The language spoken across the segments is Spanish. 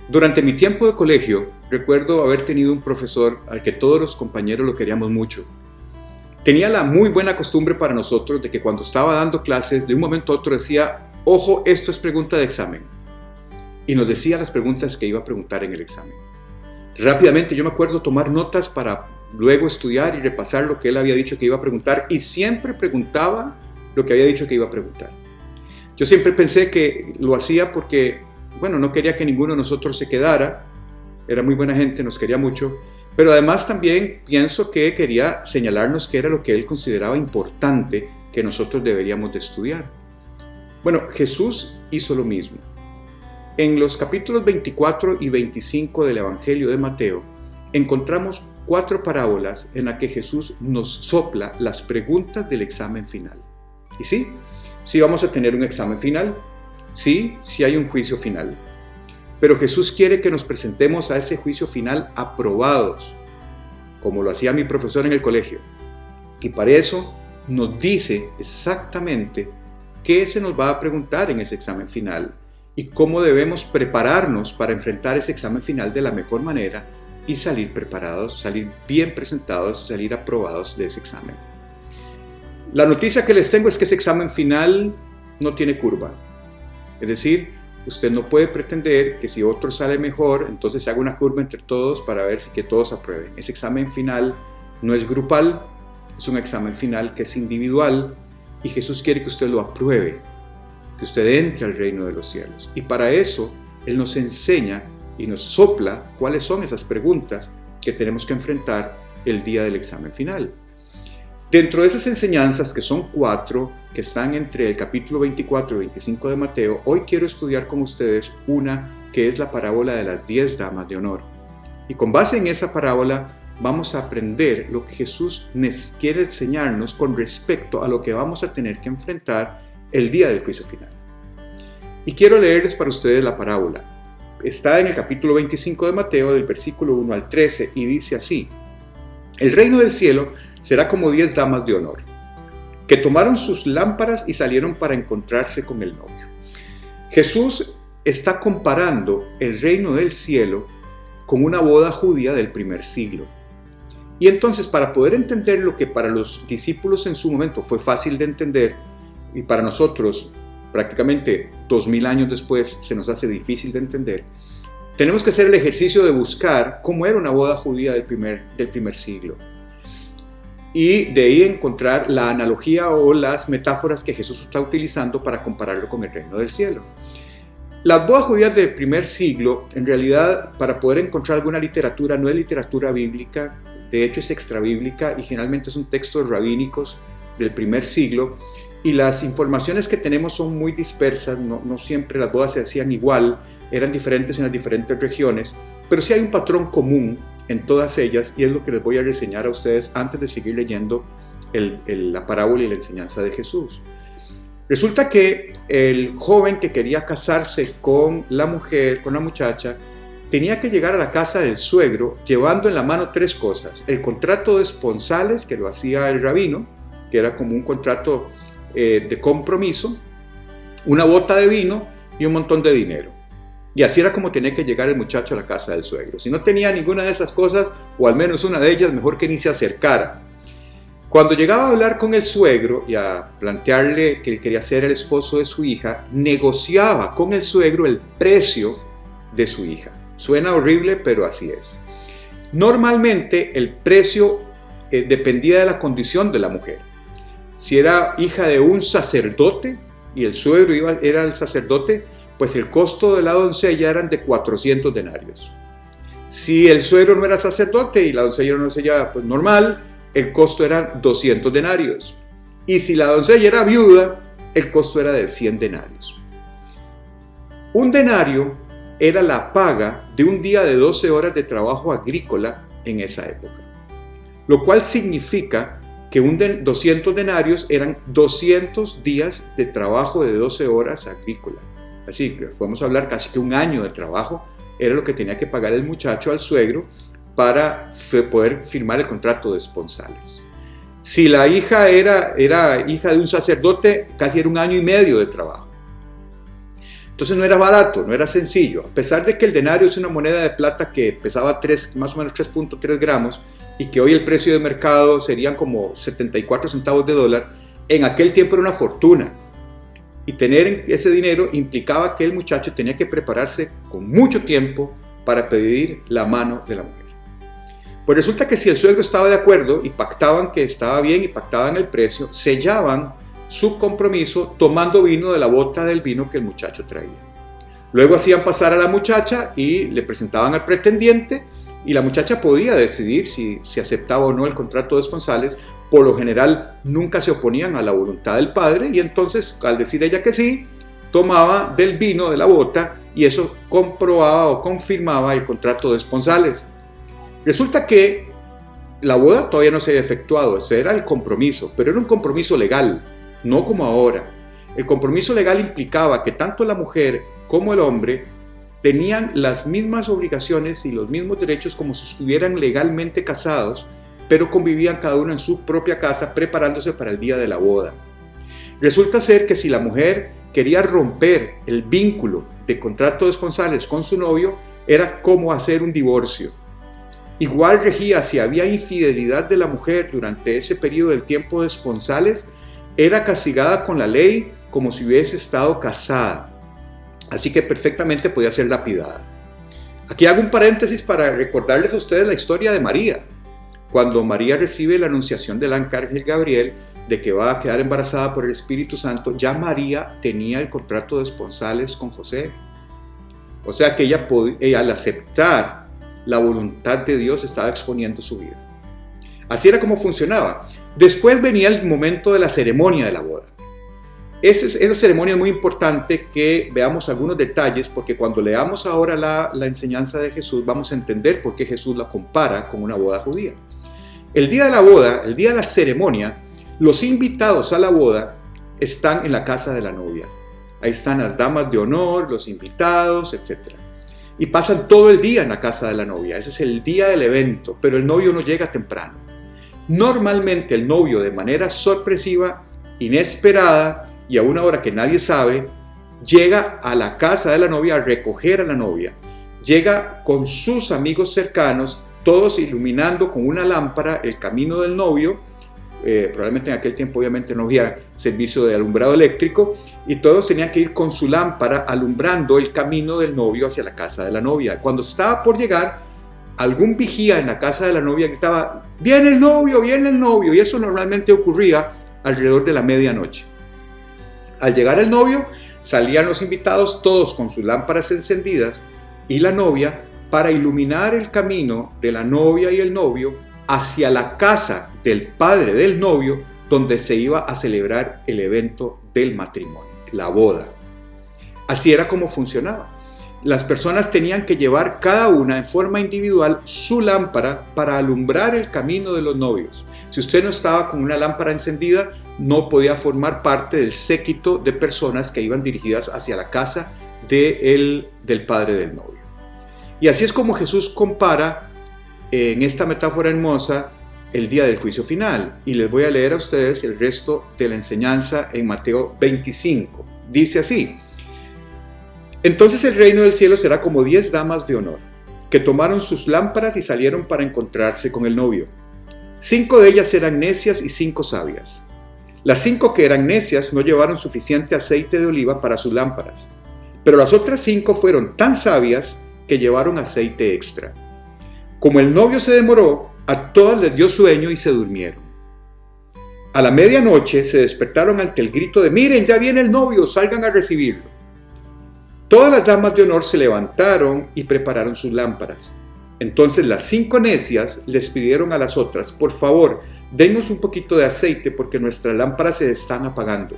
Durante mi tiempo de colegio, recuerdo haber tenido un profesor al que todos los compañeros lo queríamos mucho. Tenía la muy buena costumbre para nosotros de que cuando estaba dando clases, de un momento a otro decía, ojo, esto es pregunta de examen. Y nos decía las preguntas que iba a preguntar en el examen. Rápidamente yo me acuerdo tomar notas para luego estudiar y repasar lo que él había dicho que iba a preguntar, y siempre preguntaba lo que había dicho que iba a preguntar. Yo siempre pensé que lo hacía porque, no quería que ninguno de nosotros se quedara. Era muy buena gente, nos quería mucho. Pero además también pienso que quería señalarnos qué era lo que él consideraba importante que nosotros deberíamos de estudiar. Jesús hizo lo mismo. En los capítulos 24 y 25 del Evangelio de Mateo, encontramos 4 parábolas en las que Jesús nos sopla las preguntas del examen final. Y sí vamos a tener un examen final, sí hay un juicio final. Pero Jesús quiere que nos presentemos a ese juicio final aprobados, como lo hacía mi profesor en el colegio. Y para eso nos dice exactamente qué se nos va a preguntar en ese examen final y cómo debemos prepararnos para enfrentar ese examen final de la mejor manera y salir preparados, salir bien presentados, salir aprobados de ese examen. La noticia que les tengo es que ese examen final no tiene curva. Es decir, usted no puede pretender que si otro sale mejor, entonces se haga una curva entre todos para ver que todos aprueben. Ese examen final no es grupal, es un examen final que es individual y Jesús quiere que usted lo apruebe, que usted entre al reino de los cielos. Y para eso, Él nos enseña y nos sopla cuáles son esas preguntas que tenemos que enfrentar el día del examen final. Dentro de esas enseñanzas, que son 4, que están entre el capítulo 24 y 25 de Mateo, hoy quiero estudiar con ustedes una que es la parábola de las 10 damas de honor. Y con base en esa parábola vamos a aprender lo que Jesús nos quiere enseñarnos con respecto a lo que vamos a tener que enfrentar el día del juicio final. Y quiero leerles para ustedes la parábola. Está en el capítulo 25 de Mateo, del versículo 1 al 13, y dice así: El reino del cielo será como 10 damas de honor, que tomaron sus lámparas y salieron para encontrarse con el novio. Jesús está comparando el reino del cielo con una boda judía del primer siglo. Y entonces, para poder entender lo que para los discípulos en su momento fue fácil de entender, y para nosotros prácticamente 2000 años después se nos hace difícil de entender, tenemos que hacer el ejercicio de buscar cómo era una boda judía del primer siglo. Y de ahí encontrar la analogía o las metáforas que Jesús está utilizando para compararlo con el reino del cielo. Las bodas judías del primer siglo, en realidad, para poder encontrar alguna literatura, no es literatura bíblica, de hecho es extrabíblica y generalmente son textos rabínicos del primer siglo, y las informaciones que tenemos son muy dispersas, no siempre las bodas se hacían igual, eran diferentes en las diferentes regiones, pero sí hay un patrón común en todas ellas, y es lo que les voy a reseñar a ustedes antes de seguir leyendo la parábola y la enseñanza de Jesús. Resulta que el joven que quería casarse con la muchacha, tenía que llegar a la casa del suegro llevando en la mano 3 cosas: el contrato de esponsales, que lo hacía el rabino, que era como un contrato de compromiso, una bota de vino y un montón de dinero. Y así era como tenía que llegar el muchacho a la casa del suegro. Si no tenía ninguna de esas cosas, o al menos una de ellas, mejor que ni se acercara. Cuando llegaba a hablar con el suegro y a plantearle que él quería ser el esposo de su hija, negociaba con el suegro el precio de su hija. Suena horrible, pero así es. Normalmente el precio dependía de la condición de la mujer. Si era hija de un sacerdote y el suegro era el sacerdote, pues el costo de la doncella eran de 400 denarios. Si el suegro no era sacerdote y la doncella era una doncella normal, el costo era 200 denarios. Y si la doncella era viuda, el costo era de 100 denarios. Un denario era la paga de un día de 12 horas de trabajo agrícola en esa época. Lo cual significa que 200 denarios eran 200 días de trabajo de 12 horas agrícola. Así que podemos hablar casi que un año de trabajo era lo que tenía que pagar el muchacho al suegro para poder firmar el contrato de esponsales. Si la hija era hija de un sacerdote, casi era un año y medio de trabajo. Entonces no era barato, no era sencillo. A pesar de que el denario es una moneda de plata que pesaba más o menos 3.3 gramos y que hoy el precio de mercado serían como 74 centavos de dólar, en aquel tiempo era una fortuna. Y tener ese dinero implicaba que el muchacho tenía que prepararse con mucho tiempo para pedir la mano de la mujer. Pues resulta que si el suegro estaba de acuerdo y pactaban que estaba bien y pactaban el precio, sellaban su compromiso tomando vino de la bota del vino que el muchacho traía. Luego hacían pasar a la muchacha y le presentaban al pretendiente y la muchacha podía decidir si aceptaba o no el contrato de esponsales. Por lo general nunca se oponían a la voluntad del padre y entonces al decir ella que sí, tomaba del vino de la bota y eso comprobaba o confirmaba el contrato de esponsales. Resulta que la boda todavía no se había efectuado, ese era el compromiso, pero era un compromiso legal, no como ahora. El compromiso legal implicaba que tanto la mujer como el hombre tenían las mismas obligaciones y los mismos derechos como si estuvieran legalmente casados, pero convivían cada uno en su propia casa preparándose para el día de la boda. Resulta ser que si la mujer quería romper el vínculo de contrato de esponsales con su novio, era como hacer un divorcio. Igual regía si había infidelidad de la mujer durante ese periodo del tiempo de esponsales, era castigada con la ley como si hubiese estado casada. Así que perfectamente podía ser lapidada. Aquí hago un paréntesis para recordarles a ustedes la historia de María. Cuando María recibe la anunciación del arcángel Gabriel de que va a quedar embarazada por el Espíritu Santo, ya María tenía el contrato de esponsales con José. O sea que ella al aceptar la voluntad de Dios estaba exponiendo su vida. Así era como funcionaba. Después venía el momento de la ceremonia de la boda. Esa ceremonia es muy importante que veamos algunos detalles porque cuando leamos ahora la enseñanza de Jesús vamos a entender por qué Jesús la compara con una boda judía. El día de la boda, el día de la ceremonia, los invitados a la boda están en la casa de la novia. Ahí están las damas de honor, los invitados, etc. Y pasan todo el día en la casa de la novia. Ese es el día del evento, pero el novio no llega temprano. Normalmente el novio, de manera sorpresiva, inesperada y a una hora que nadie sabe, llega a la casa de la novia a recoger a la novia. Llega con sus amigos cercanos, todos iluminando con una lámpara el camino del novio. Probablemente en aquel tiempo obviamente no había servicio de alumbrado eléctrico y todos tenían que ir con su lámpara alumbrando el camino del novio hacia la casa de la novia. Cuando estaba por llegar, algún vigía en la casa de la novia gritaba: viene el novio, y eso normalmente ocurría alrededor de la medianoche. Al llegar el novio, salían los invitados todos con sus lámparas encendidas y la novia para iluminar el camino de la novia y el novio hacia la casa del padre del novio, donde se iba a celebrar el evento del matrimonio, la boda. Así era como funcionaba. Las personas tenían que llevar cada una en forma individual su lámpara para alumbrar el camino de los novios. Si usted no estaba con una lámpara encendida, no podía formar parte del séquito de personas que iban dirigidas hacia la casa del padre del novio. Y así es como Jesús compara en esta metáfora hermosa el día del juicio final. Y les voy a leer a ustedes el resto de la enseñanza en Mateo 25. Dice así: entonces el reino del cielo será como 10 damas de honor, que tomaron sus lámparas y salieron para encontrarse con el novio. 5 de ellas eran necias y 5 sabias. Las 5 que eran necias no llevaron suficiente aceite de oliva para sus lámparas, pero las otras 5 fueron tan sabias que llevaron aceite extra. Como el novio se demoró, a todas les dio sueño y se durmieron. A la medianoche se despertaron ante el grito de: miren, ya viene el novio, salgan a recibirlo. Todas las damas de honor se levantaron y prepararon sus lámparas. Entonces las 5 necias les pidieron a las otras: por favor, denos un poquito de aceite porque nuestras lámparas se están apagando.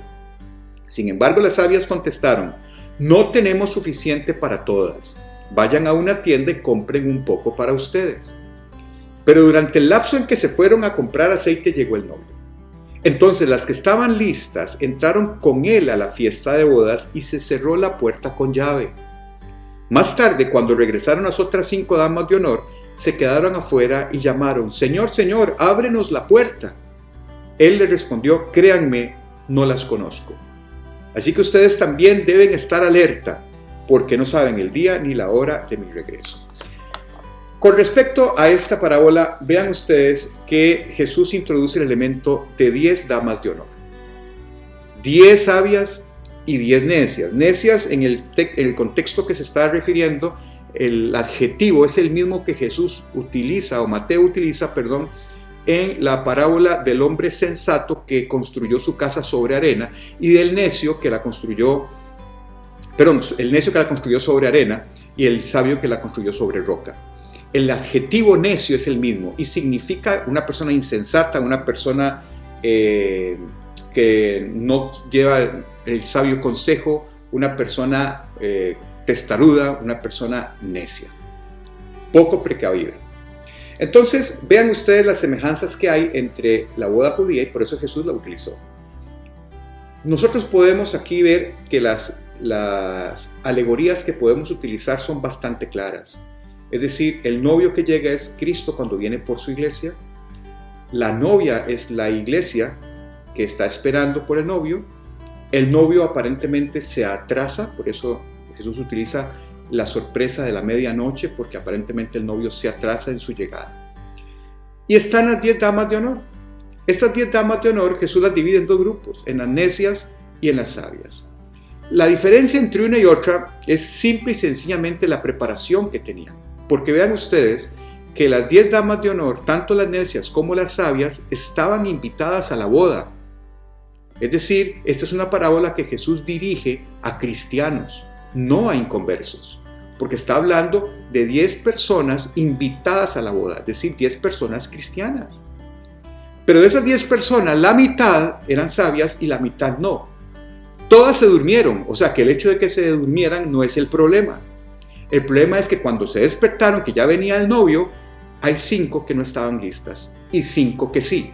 Sin embargo, las sabias contestaron: no tenemos suficiente para todas. Vayan a una tienda y compren un poco para ustedes. Pero durante el lapso en que se fueron a comprar aceite llegó el novio. Entonces las que estaban listas entraron con él a la fiesta de bodas y se cerró la puerta con llave. Más tarde, cuando regresaron las otras 5 damas de honor, se quedaron afuera y llamaron: Señor, Señor, ábrenos la puerta. Él les respondió: créanme, no las conozco. Así que ustedes también deben estar alerta. porque no saben el día ni la hora de mi regreso. Con respecto a esta parábola, vean ustedes que Jesús introduce el elemento de 10 damas de honor. 10 sabias y 10 necias. Necias, en el contexto que se está refiriendo, el adjetivo es el mismo que Jesús utiliza, o Mateo utiliza, en la parábola del hombre sensato que construyó su casa sobre arena y del necio que la construyó, el necio que la construyó sobre arena y el sabio que la construyó sobre roca. El adjetivo necio es el mismo y significa una persona insensata, una persona que no lleva el sabio consejo, una persona testaruda, una persona necia, poco precavida. Entonces, vean ustedes las semejanzas que hay entre la boda judía y por eso Jesús la utilizó. Nosotros podemos aquí ver que las alegorías que podemos utilizar son bastante claras. Es decir, el novio que llega es Cristo cuando viene por su iglesia. La novia es la iglesia que está esperando por el novio. El novio aparentemente se atrasa, por eso Jesús utiliza la sorpresa de la medianoche, porque aparentemente el novio se atrasa en su llegada. Y están las 10 damas de honor. Estas 10 damas de honor Jesús las divide en 2 grupos, en las necias y en las sabias. La diferencia entre una y otra es simple y sencillamente la preparación que tenían. Porque vean ustedes que las 10 damas de honor, tanto las necias como las sabias, estaban invitadas a la boda. Es decir, esta es una parábola que Jesús dirige a cristianos, no a inconversos. Porque está hablando de 10 personas invitadas a la boda, es decir, 10 personas cristianas. Pero de esas 10 personas, la mitad eran sabias y la mitad no. Todas se durmieron, o sea que el hecho de que se durmieran no es el problema. El problema es que cuando se despertaron, que ya venía el novio, hay 5 que no estaban listas y 5 que sí.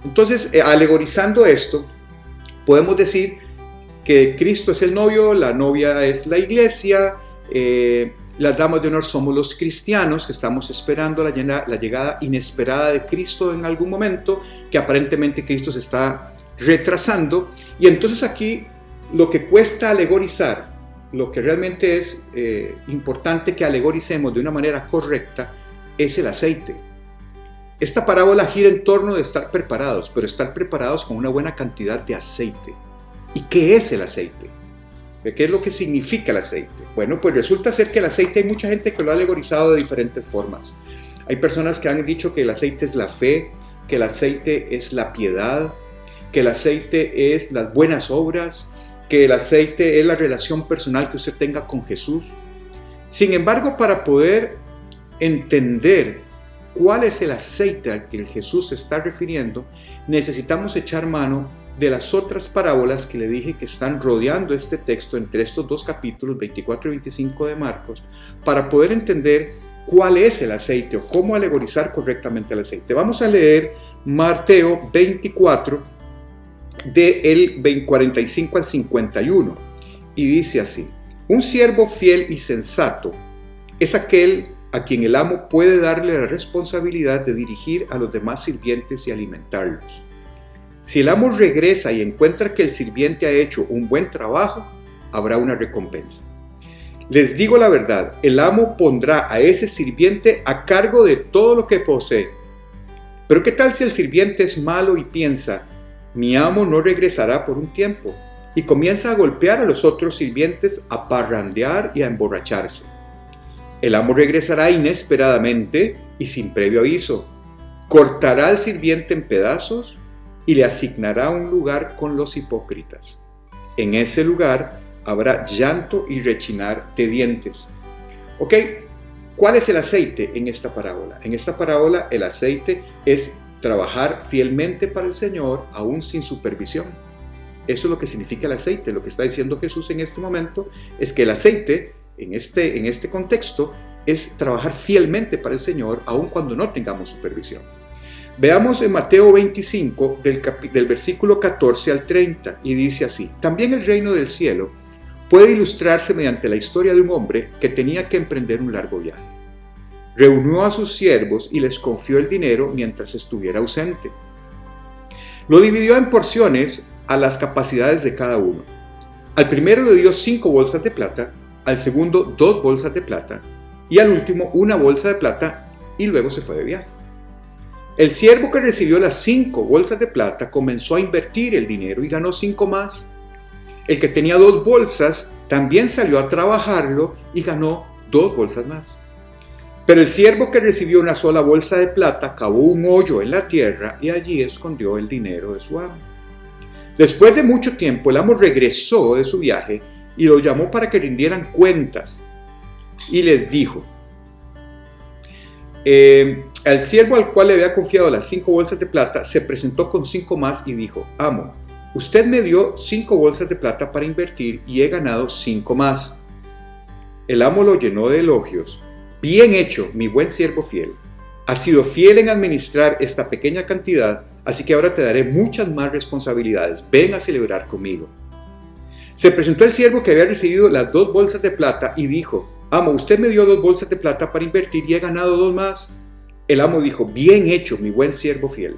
Entonces, alegorizando esto, podemos decir que Cristo es el novio, la novia es la iglesia, las damas de honor somos los cristianos que estamos esperando la llegada inesperada de Cristo en algún momento, que aparentemente Cristo se está retrasando. Y entonces aquí lo que cuesta alegorizar, lo que realmente es importante que alegoricemos de una manera correcta, es el aceite. Esta parábola gira en torno de estar preparados, pero estar preparados con una buena cantidad de aceite. ¿Y qué es el aceite? ¿Qué es lo que significa el aceite? Bueno, pues resulta ser que el aceite hay mucha gente que lo ha alegorizado de diferentes formas. Hay personas que han dicho que el aceite es la fe, que el aceite es la piedad, que el aceite es las buenas obras, que el aceite es la relación personal que usted tenga con Jesús. Sin embargo, para poder entender cuál es el aceite al que Jesús se está refiriendo, necesitamos echar mano de las otras parábolas que le dije que están rodeando este texto entre estos 2 capítulos, 24 y 25 de Marcos, para poder entender cuál es el aceite o cómo alegorizar correctamente el aceite. Vamos a leer Mateo 24, del 45 al 51, y dice así: un siervo fiel y sensato es aquel a quien el amo puede darle la responsabilidad de dirigir a los demás sirvientes y alimentarlos. Si el amo regresa y encuentra que el sirviente ha hecho un buen trabajo, habrá una recompensa. Les digo la verdad, el amo pondrá a ese sirviente a cargo de todo lo que posee. Pero ¿qué tal si el sirviente es malo y piensa, mi amo no regresará por un tiempo? Y comienza a golpear a los otros sirvientes, a parrandear y a emborracharse. El amo regresará inesperadamente y sin previo aviso. Cortará al sirviente en pedazos y le asignará un lugar con los hipócritas. En ese lugar habrá llanto y rechinar de dientes. ¿Ok? ¿Cuál es el aceite en esta parábola? En esta parábola el aceite es trabajar fielmente para el Señor aún sin supervisión. Eso es lo que significa el aceite. Lo que está diciendo Jesús en este momento es que el aceite en este contexto es trabajar fielmente para el Señor aún cuando no tengamos supervisión. Veamos en Mateo 25 del versículo 14 al 30 y dice así: también el reino del cielo puede ilustrarse mediante la historia de un hombre que tenía que emprender un largo viaje. Reunió a sus siervos y les confió el dinero mientras estuviera ausente. Lo dividió en porciones a las capacidades de cada uno. Al primero le dio 5 bolsas de plata, al segundo 2 bolsas de plata y al último 1 bolsa de plata y luego se fue de viaje. El siervo que recibió las 5 bolsas de plata comenzó a invertir el dinero y ganó 5 más. El que tenía 2 bolsas también salió a trabajarlo y ganó 2 bolsas más. Pero el siervo que recibió una sola bolsa de plata cavó un hoyo en la tierra y allí escondió el dinero de su amo. Después de mucho tiempo, el amo regresó de su viaje y lo llamó para que rindieran cuentas. Y les dijo, el siervo al cual le había confiado las 5 bolsas de plata se presentó con 5 más y dijo, amo, usted me dio 5 bolsas de plata para invertir y he ganado 5 más. El amo lo llenó de elogios. Bien hecho, mi buen siervo fiel. Has sido fiel en administrar esta pequeña cantidad, así que ahora te daré muchas más responsabilidades. Ven a celebrar conmigo. Se presentó el siervo que había recibido las 2 bolsas de plata y dijo, amo, usted me dio 2 bolsas de plata para invertir y he ganado 2 más. El amo dijo, bien hecho, mi buen siervo fiel.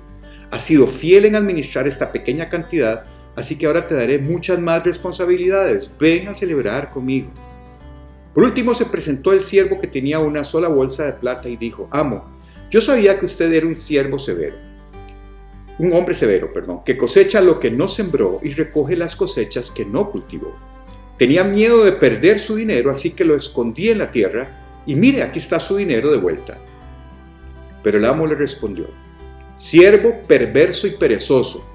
Has sido fiel en administrar esta pequeña cantidad, así que ahora te daré muchas más responsabilidades. Ven a celebrar conmigo. Por último se presentó el siervo que tenía una sola bolsa de plata y dijo, amo, yo sabía que usted era un hombre severo, que cosecha lo que no sembró y recoge las cosechas que no cultivó. Tenía miedo de perder su dinero, así que lo escondí en la tierra y mire, aquí está su dinero de vuelta. Pero el amo le respondió, siervo perverso y perezoso,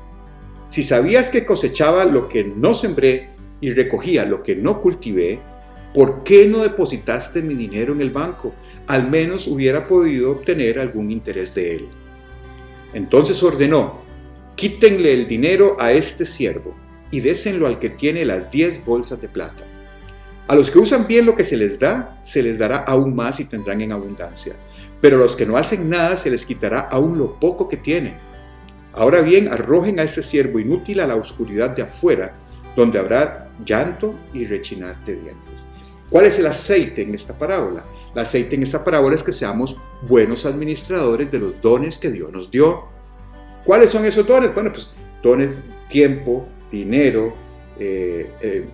si sabías que cosechaba lo que no sembré y recogía lo que no cultivé, ¿por qué no depositaste mi dinero en el banco? Al menos hubiera podido obtener algún interés de él. Entonces ordenó, quítenle el dinero a este siervo y désenlo al que tiene las 10 bolsas de plata. A los que usan bien lo que se les dará aún más y tendrán en abundancia. Pero a los que no hacen nada se les quitará aún lo poco que tienen. Ahora bien, arrojen a este siervo inútil a la oscuridad de afuera, donde habrá llanto y rechinar de dientes. ¿Cuál es el aceite en esta parábola? El aceite en esta parábola es que seamos buenos administradores de los dones que Dios nos dio. ¿Cuáles son esos dones? Bueno, pues dones, tiempo, dinero,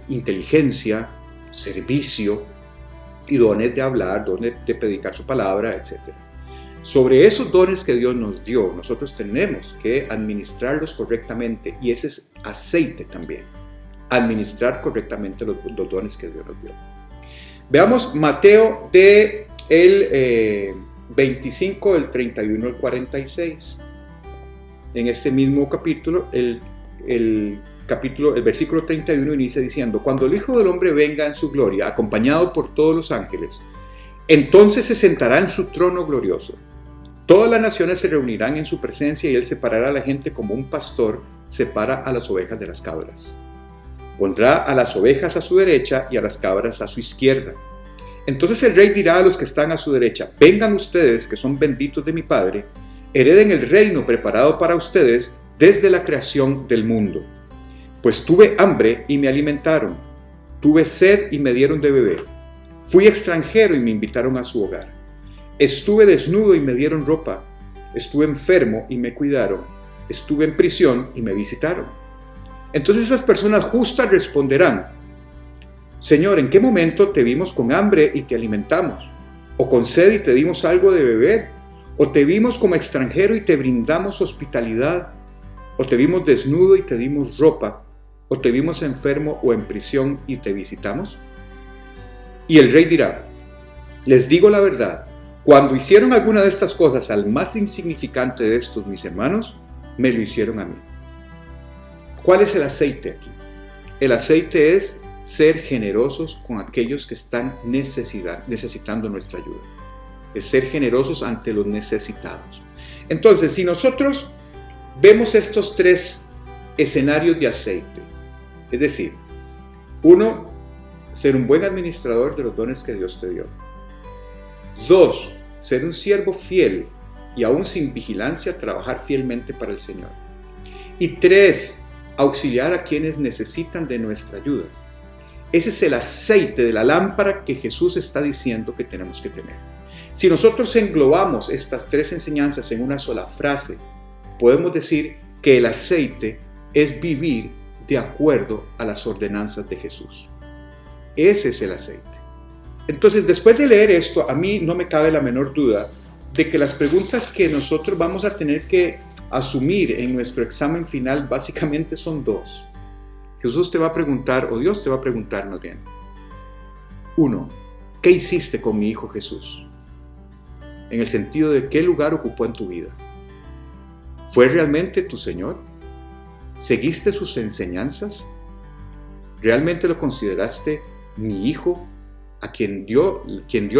inteligencia, servicio y dones de hablar, dones de predicar su palabra, etc. Sobre esos dones que Dios nos dio, nosotros tenemos que administrarlos correctamente y ese es aceite también. Administrar correctamente los dones que Dios nos dio. Veamos Mateo del 25, del 31 al 46. En este mismo capítulo, el versículo 31 inicia diciendo, cuando el Hijo del Hombre venga en su gloria, acompañado por todos los ángeles, entonces se sentará en su trono glorioso. Todas las naciones se reunirán en su presencia y él separará a la gente como un pastor separa a las ovejas de las cabras. Pondrá a las ovejas a su derecha y a las cabras a su izquierda. Entonces el rey dirá a los que están a su derecha, vengan ustedes que son benditos de mi Padre, hereden el reino preparado para ustedes desde la creación del mundo. Pues tuve hambre y me alimentaron, tuve sed y me dieron de beber, fui extranjero y me invitaron a su hogar, estuve desnudo y me dieron ropa, estuve enfermo y me cuidaron, estuve en prisión y me visitaron. Entonces esas personas justas responderán, Señor, ¿en qué momento te vimos con hambre y te alimentamos? ¿O con sed y te dimos algo de beber? ¿O te vimos como extranjero y te brindamos hospitalidad? ¿O te vimos desnudo y te dimos ropa? ¿O te vimos enfermo o en prisión y te visitamos? Y el rey dirá, les digo la verdad, cuando hicieron alguna de estas cosas al más insignificante de estos mis hermanos, me lo hicieron a mí. ¿Cuál es el aceite aquí? El aceite es ser generosos con aquellos que están necesitando nuestra ayuda. Es ser generosos ante los necesitados. Entonces, si nosotros vemos estos 3 escenarios de aceite, es decir, 1, ser un buen administrador de los dones que Dios te dio. 2, ser un siervo fiel y aún sin vigilancia trabajar fielmente para el Señor. Y 3, auxiliar a quienes necesitan de nuestra ayuda. Ese es el aceite de la lámpara que Jesús está diciendo que tenemos que tener. Si nosotros englobamos estas 3 enseñanzas en una sola frase, podemos decir que el aceite es vivir de acuerdo a las ordenanzas de Jesús. Ese es el aceite. Entonces, después de leer esto, a mí no me cabe la menor duda de que las preguntas que nosotros vamos a tener que asumir en nuestro examen final básicamente son dos. Jesús te va a preguntar, o Dios te va a preguntarnos bien. 1. ¿Qué hiciste con mi hijo Jesús? En el sentido de qué lugar ocupó en tu vida. ¿Fue realmente tu Señor? ¿Seguiste sus enseñanzas? ¿Realmente lo consideraste mi hijo, a quien dio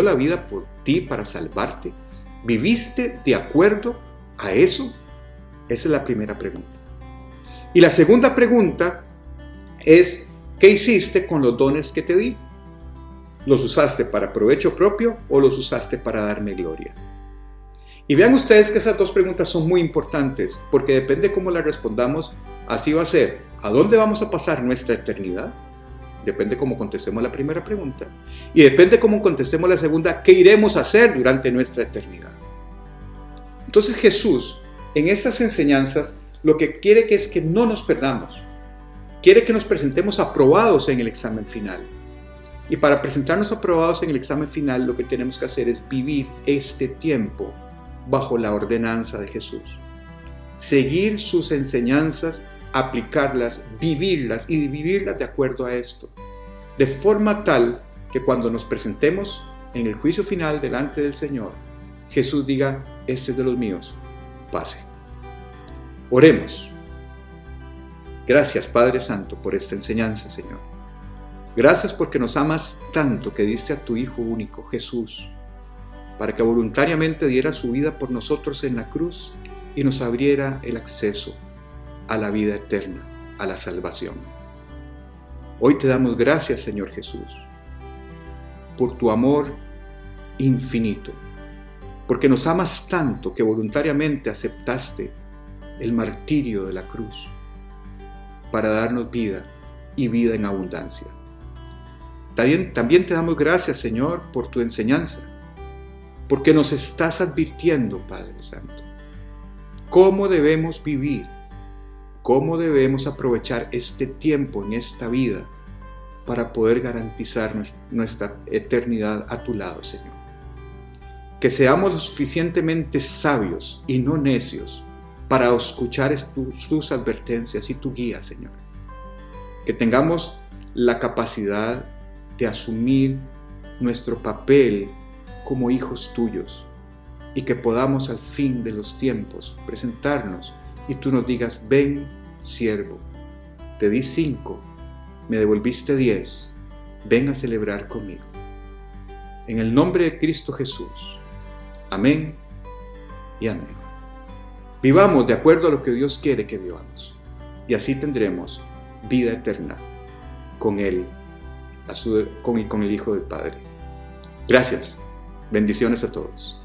la vida por ti para salvarte? ¿Viviste de acuerdo a eso? Esa es la primera pregunta. Y la segunda pregunta es, ¿qué hiciste con los dones que te di? ¿Los usaste para provecho propio o los usaste para darme gloria? Y vean ustedes que esas dos preguntas son muy importantes, porque depende cómo las respondamos, así va a ser. ¿A dónde vamos a pasar nuestra eternidad? Depende cómo contestemos la primera pregunta. Y depende cómo contestemos la segunda, ¿qué iremos a hacer durante nuestra eternidad? Entonces Jesús, en estas enseñanzas, lo que quiere es que no nos perdamos. Quiere que nos presentemos aprobados en el examen final. Y para presentarnos aprobados en el examen final, lo que tenemos que hacer es vivir este tiempo bajo la ordenanza de Jesús. Seguir sus enseñanzas, aplicarlas, vivirlas y vivirlas de acuerdo a esto. De forma tal que cuando nos presentemos en el juicio final delante del Señor, Jesús diga, este es de los míos, pase. Oremos. Gracias, Padre Santo, por esta enseñanza, Señor. Gracias porque nos amas tanto que diste a tu Hijo único, Jesús, para que voluntariamente diera su vida por nosotros en la cruz y nos abriera el acceso a la vida eterna, a la salvación. Hoy te damos gracias, Señor Jesús, por tu amor infinito, porque nos amas tanto que voluntariamente aceptaste el martirio de la cruz para darnos vida y vida en abundancia. También te damos gracias, Señor, por tu enseñanza, porque nos estás advirtiendo, Padre Santo, cómo debemos vivir, cómo debemos aprovechar este tiempo en esta vida para poder garantizar nuestra eternidad a tu lado, Señor. Que seamos lo suficientemente sabios y no necios para escuchar tus advertencias y tu guía, Señor. Que tengamos la capacidad de asumir nuestro papel como hijos tuyos y que podamos al fin de los tiempos presentarnos y tú nos digas, ven, siervo, te di 5, me devolviste 10, ven a celebrar conmigo. En el nombre de Cristo Jesús, amén y amén. Vivamos de acuerdo a lo que Dios quiere que vivamos y así tendremos vida eterna con Él, con el Hijo del Padre. Gracias. Bendiciones a todos.